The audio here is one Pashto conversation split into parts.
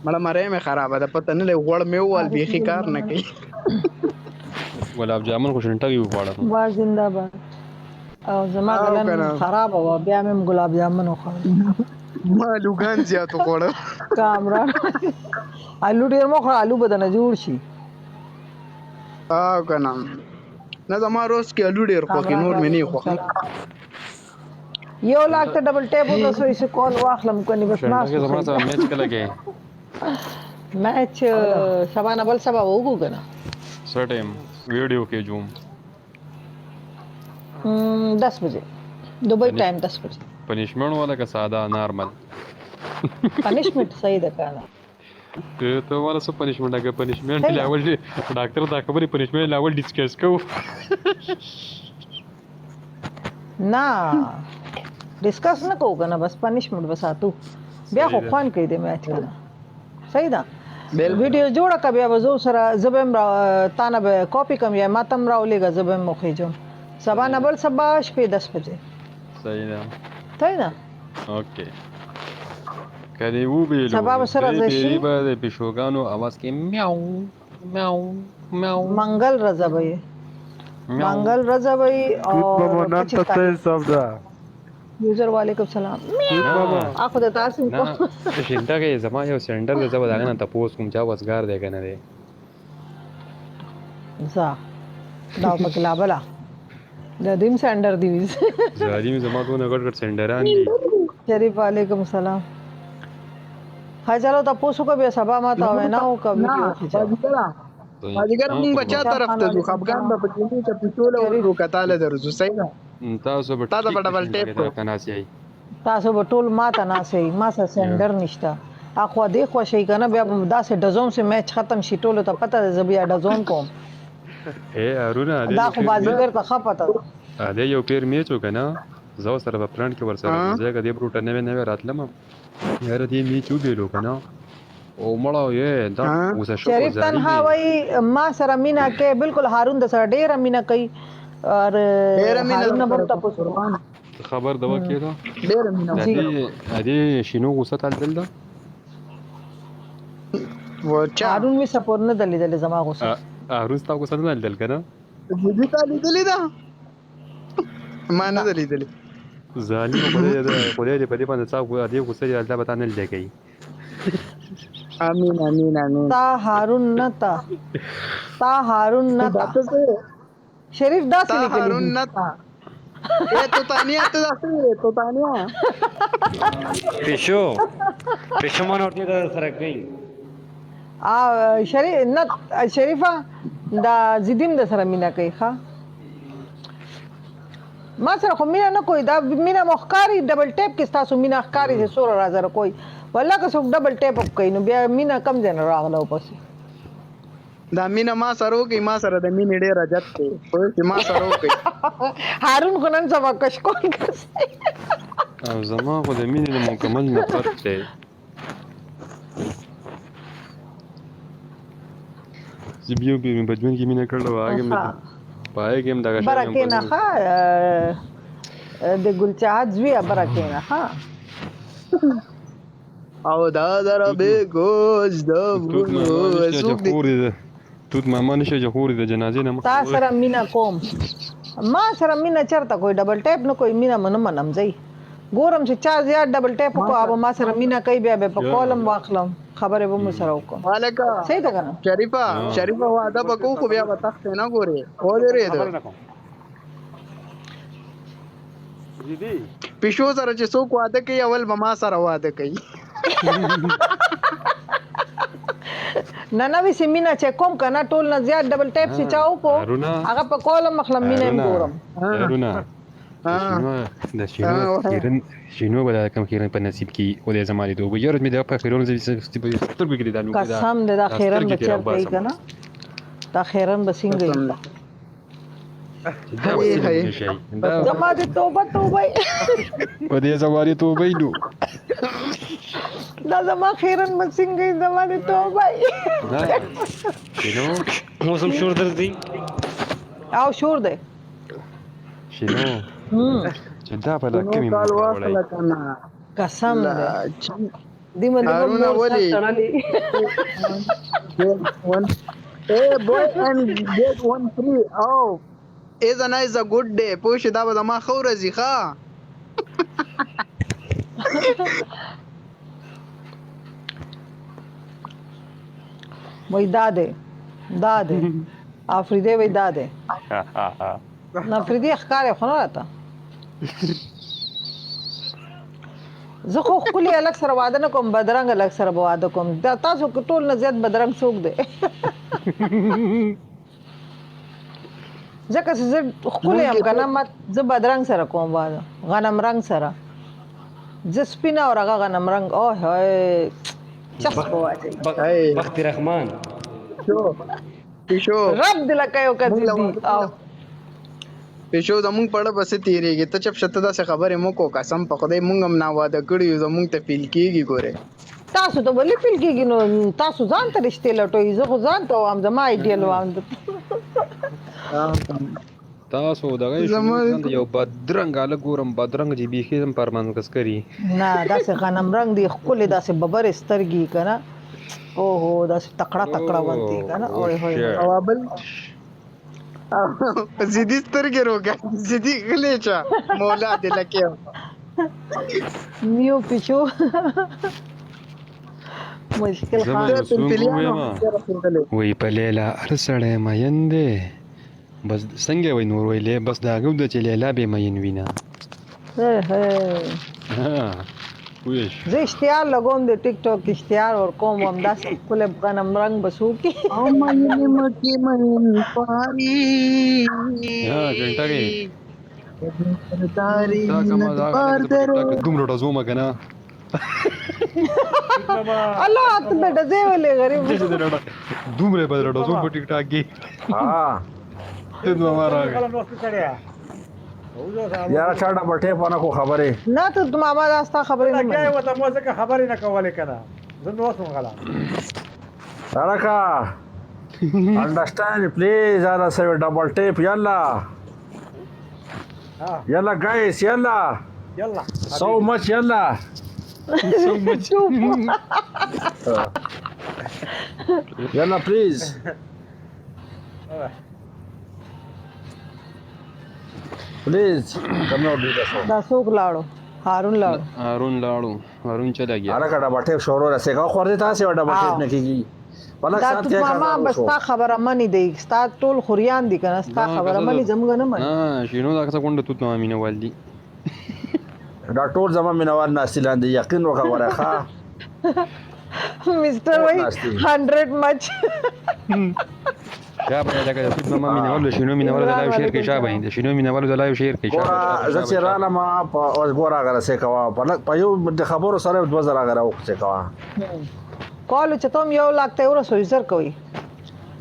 مړه مرۍ مې خرابه ده پته نه لګي غوړ مې ووال بیخي کار نه کوي ګلاب جامن خو شنټګي وخوړم با زنده باد او زما او ګلن کنه خراب و بیا مې ګلاب جامن وخوړ ما لوګان زیاتو خوړه کامران آلو ډیر مخ آلو بدنه جوړ شي او کنه نه زما روز کې الو ډیر خوښي نور مې نه خوښي یو لاک ته ډبل ټیپ وته سو ایس کال واخلم کني بس ناس شنټګي زما سره میچ کله کې میچ سبا نه بل سبا وګو کنه سټیم ویډیو کې جوم 10 بجے دبئی ٹائم 10 بجے پنیشمنٹ والا کا ساده نارمل پنشمنٹ صحیح ده کنه ته والا څه پنیشمنٹ هغه پنیشمنٹ لاول ډاکټر دا خبرې پنیشمنٹ لاول ډیسکس کوو نه ډیسکس نه کوو کنه بس پنشمنٹ وساتو بیا خو خوان کوي د میچ کنه صحیح ده ویډیو جوړه کا بیا وزو سره زبم را تانه به کاپی کم یا ماتم راولېګا زبم مخې جو سبا نه بل سبا شپې 10 بجې صحیح ده صحیح ده اوکې کله وو بیلو سبا به سره راشي به د پښوګانو आवाज کې میاو میاو میاو منګل رضوي منګل رضوي او نن ته سب ده یوزر وعلیکم سلام اخو د تاسو نه شینټګي زما یو سنټر د زبر دغه نه تاسو کوم چا وسګار دی کنه دی زه دا پکلا بلا د دیم سنټر دی زادي زما ټول غټ غټ سنټران دي شریف وعلیکم سلام ها چلو تاسو کو بیا سبا ما تا وینا او کوي اجګر مونږ بچا طرف ته ځو خپګان به پکې ته پټوله ورو کتاله درځو صحیح ده تاسو به ډبل ټیپ کو کناسي تاسو به ټول ما ته ناسي ما سره سنټر نشته اخو دې خو شي کنه بیا داسې ډزوم سه میچ ختم شي ټولو ته پته ده زبیا ډزوم کوم اے ارونه دا خو بازیګر ته خپته ده یو پیر میچ وکنه زو سره په پلان کې ورسره ځکه دې بروټه نوې راتلم یاره دې میچ وګړو کنه او مړه یې دا اوسه شو شریف تنها وای ما سره مینا کې بالکل هارون د سره ډیر مینا کوي اور هارون نه ورته پوښتنه خبر دا وکړه ډیر مینا دې شنو غوسه تل دل دا ورچا هارون می سپور نه دلیدل زما غوسه هارون تا غوسه نه دل کنه دې ته لیدلې دا ما نه لیدلې ظالم خدای دې په دې باندې څاو دې غوسه دې الله بتا نه لګي امين امين امين تا هارون نتا شریف دا څه لیکلی هارون نتا اے تو تانیا پیشو مون ورته دا سره کوي شریفه دا زیدیم د سره مینا کوي ښا ما سره خو مینا نه کوي دا مینا مخکاری ډبل ټیپ کې تاسو مینا ښکاری سے سور راځره کوي والله که څوک ډبل ټیپ اپ کوي نو بیا مینا کم ځای نه راغله پسې دا مینا ما سره کوي ما سره د مینې ډیر عجت دی خو ما سره کوي هارون کو نن سبا کشکول کوي او زما خو د مینې د مکمل نفرت دی زبیو به په ژوند کې مینه کړل واګم پای کې هم دغه شی برکه نه ښه د ګلچاحت زوی برکه نه ښه او دا در به گوش دا توت ماما نشه جهوري د جنازې نه تا سره مینا کوم ما سره مینا چرته کوئی ډبل ټیپ نه کوئی مینا منم ځي ګورم چې چا زیات ډبل ټیپ کو اب ما سره مینا کوي بیا به په کولم واخلم خبره به مو سره وکم والکا صحیح ده کنه شریفه واده بکو خو بیا وتخت نه ګوري او درې ده پښو سره چې څوک واده کوي اول به ما سره واده کوي نه نوې سیمینا چې کوم کنه ټول نه زیات ډبل ټیپ چې چاو کو هغه په کولم مخلم مینه ګورم هارونه د شنو بل کم خیرن په نصیب کې او د زمانه دوه یو مې د په خیرون زې سترګې کې د دالو قسم دې دا خیرن بچر کوي کنه دا خیرن بسنګي زما دې توبه په دې زمانه توبه نو دا زما خیرن بسنګي زما دې توبه شنو موسم شور درځي او شور دی شنو چې دا په لکه مې قسم دې دی من هارونه ولې hey boy and get one free oh is a nice a good day پوه دا به ما خو ورځي ښا وای داده افریدی وای داده نه افریدی ښکار خو نه راته زه خو خپل الګ سره واده نه کوم بدرنګ الګ سره واده کوم دا تاسو ټول نه زیات بدرنګ څوک دی ځکه چې زه خپل یم کنه ما زه بدرنګ سره کوم واده غنم رنگ سره زه سپینه او هغه غنم رنگ او هاي چس بواچي بخت رحمان شو رب دل کایو کدی دی او پېښو زمونږ پړه بس تیریږي ته چپ شته داسې خبرې مو کو قسم په خدای مونږ هم نا واده کړی یو زمونږ ته فیل کیږي ګوره تاسو ته ولې فیل کیږي نو تاسو ځان ته رښتې لټوي زه خو ځان ته وام زما ایډیل وام تاسو دغه یو بدرنګ الګ ګورم بدرنګ جی بیخي هم پرمان کس کری نه داسې غنم رنگ دی خپل داسې ببر سترګي کنه او هو داسې تکړه ونتي کنه اوه هوي اوابل زیدی سترګې روګه زیدی غلیچا مولا دې لکه نیو پچو مشکل خان وی په لیلا ارسړې مینده بس څنګه وای نور ویلې بس دا غو د چې لیلا به مین وینا ویش زه اشتیار لګوم د ټیک ټاک اشتیار اور کوم هم داسې خپل غنم رنگ بسو کی او مې مکه مین پاری ګنټه کې تاری دومره ډزومه کنه الله ته بیٹا زه ولې غریب دومره بدل ډزوم په ټیک ټاک کې ها ته نو مارا یاره چاړه بټه پونه کو خبره نه ته ماما داستا خبرې نه کیا وته مو ځکه خبرې نه کولې کنه زه نو وسم غلا سارکا understand please ara say double tape yalla yalla guys yalla يلا so much yalla yalla please please come out do this دا څوک لاړو هارون چلا گیا ara kada bate shoro rase ka khorde ta se double tape ne kigi دا ته ماما بس تا خبره منی دی ستا ټول خوريان دي کنه ستا خبره منی زموږ نه منی شنو دا څه کوند توت نو امینه والدی دا ټول زما مینوال ناسیلان دي یقین وکړه ورخه مستر وای 100 مچ شابه لکه توت نو امینه ول شنو مینه ول دا لایو شیر کې شابه هند شنو مینه ول دا لایو شیر کې شابه ګورا زه رااله ما ګورا غره سه کوا په یو د خبرو سره 2000 غره وخت کوا کال چتوم یو لاک ته ورو سویزر کوي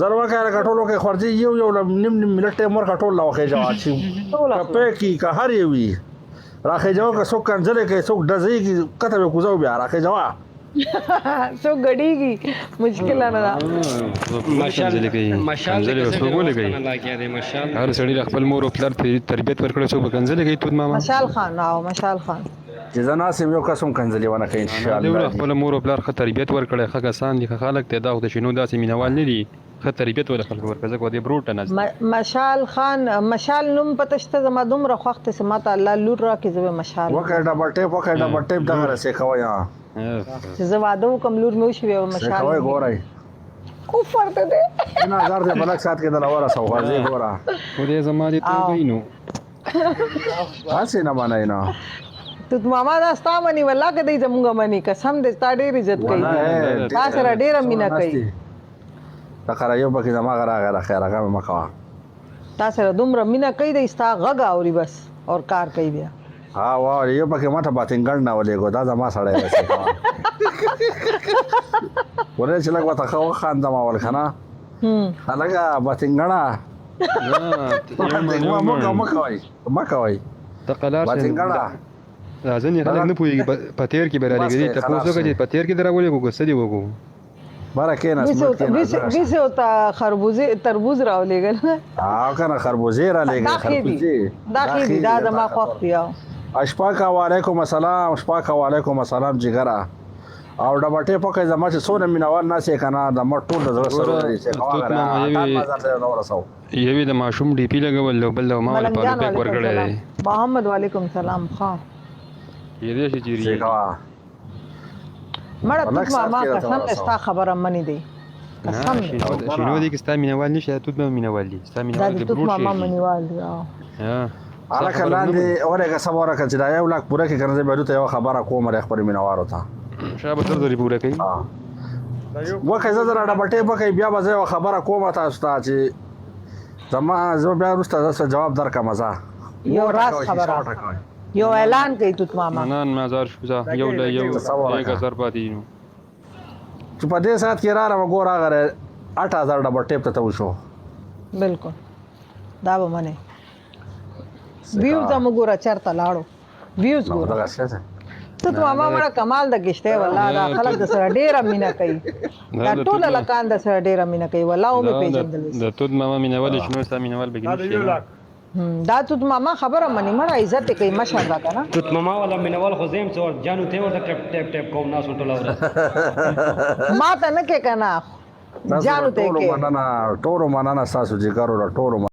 زر وکړه کټولو کې خورځي یو نیم ملټه مر کټول لا وخه جواب شي په کی که هر یوي راخه جواب که څوک کنځلې کې څوک دځي کې کته به کوزو بیا راخه جواب څوک غړيږي مشکل نه ده ماشال څنګه کوي هر سړی خپل مور او پلار تربيت ورکړي څوک کنځلې کوي توت ماما مشال خان چې زنا سم یو قسم کنځلې ونه کوي ان شاء الله خپل مور او پلار خ تربيت ورکړي خ کسان دي خلک ته دا د شنو داسې مینوال نه دي خ تربيت ول خلک ورکړي کو دي بروټ نه مشال خان مشال نوم پتشته زما دومره وخت سمات الله لور را کې زو مشال وکړه ډبل ټیپ دغه رسې کوي چې زه واده کوم لور مې وشي او مشال کوي ګورای کفر ته دې نه زار دې بلک سات کې د لوره سوغازي ګورا خو دې زما دې ته وینو تاسو نه باندې نه ته ماما دا ستا منی ولا کدی زمونږ منی قسم دې ستا ډېر عزت کوي تاسو را ډېر مینا کوي تخره یو پکې زما غره خیر هغه مکوا تاسو را دومره مینا کوي دې ستا غږ اوري بس اور کار کوي بیا ها واه یو پکې ماته باتنګړ نه ولې ګو دا زما سړی وسه ورته چې لګ وته خو خان زما ول خنا هغه باتنګړه ما کوي تقلار باتنګړه ځنې خلک نه پوهېږي په تیر کې به رالېږي ته پوه شو چې په تیر کې دې راولې وګو څه دې وګو باره کېناست بیسې ورته تربوز راولېږل کنه خربوزې رالېږي دا ښې دي دا زما خوښ دي اشفاق وعلیکم السلام جګره او ډبه ټیپ کې زما چې څونه مینوال ناسې کنه د مټ ټول د زړه سره لري چې توت ماما یوې د ماشوم ډی پی لګول او بل ما ول په پیک ورکړی دی محمد وعلیکم سلام خان یې دې چې جیری مړه توت ماما قسم استا خبره منی دی قسم شنو دي کې ستا مینوال نشه توت ماما مینوال دي ستا مینوال د توت ماما منیوال دی ها الکه لاندې اورګه سموره کړه چې دا یو لاک پوره کې کنه زه به ته یو خبره کوم رخ پر مینوارو ته شابه تر دې پوره کوي وکه زه را ډبټې پکې بیا به زه خبره کوم تاسو ته چې زما زه بیا وروسته تاسو جواب درکم مزه یو راز خبره یو اعلان کوي توت ماما نن مزار شو یو له یو 1000 پاتې نو چې په دې سات کې را وګور هغه 8000 ډبټې ته وشو بالکل دا به منه ویوز هم ګوره چرته لاړو ویوز ګوره توت ماما مړه کمال د گشته والله دا خلک د سره ډیره مینا کوي دا ټول لکان د سره ډیره مینا کوي والله او می پیژندل د توت ماما مینوال شنو ستا مینوال بګی دا توت ماما خبره منی مړه عزت کوي ماشاءالله کنه توت ماما ولا مینوال خو زم څور جانو ته ورته ټپ ټپ کوم ناس ټوله ورځ ما ته نه کې کنه جانو ته کې ټورو مننه تاسو چې کارو ټورو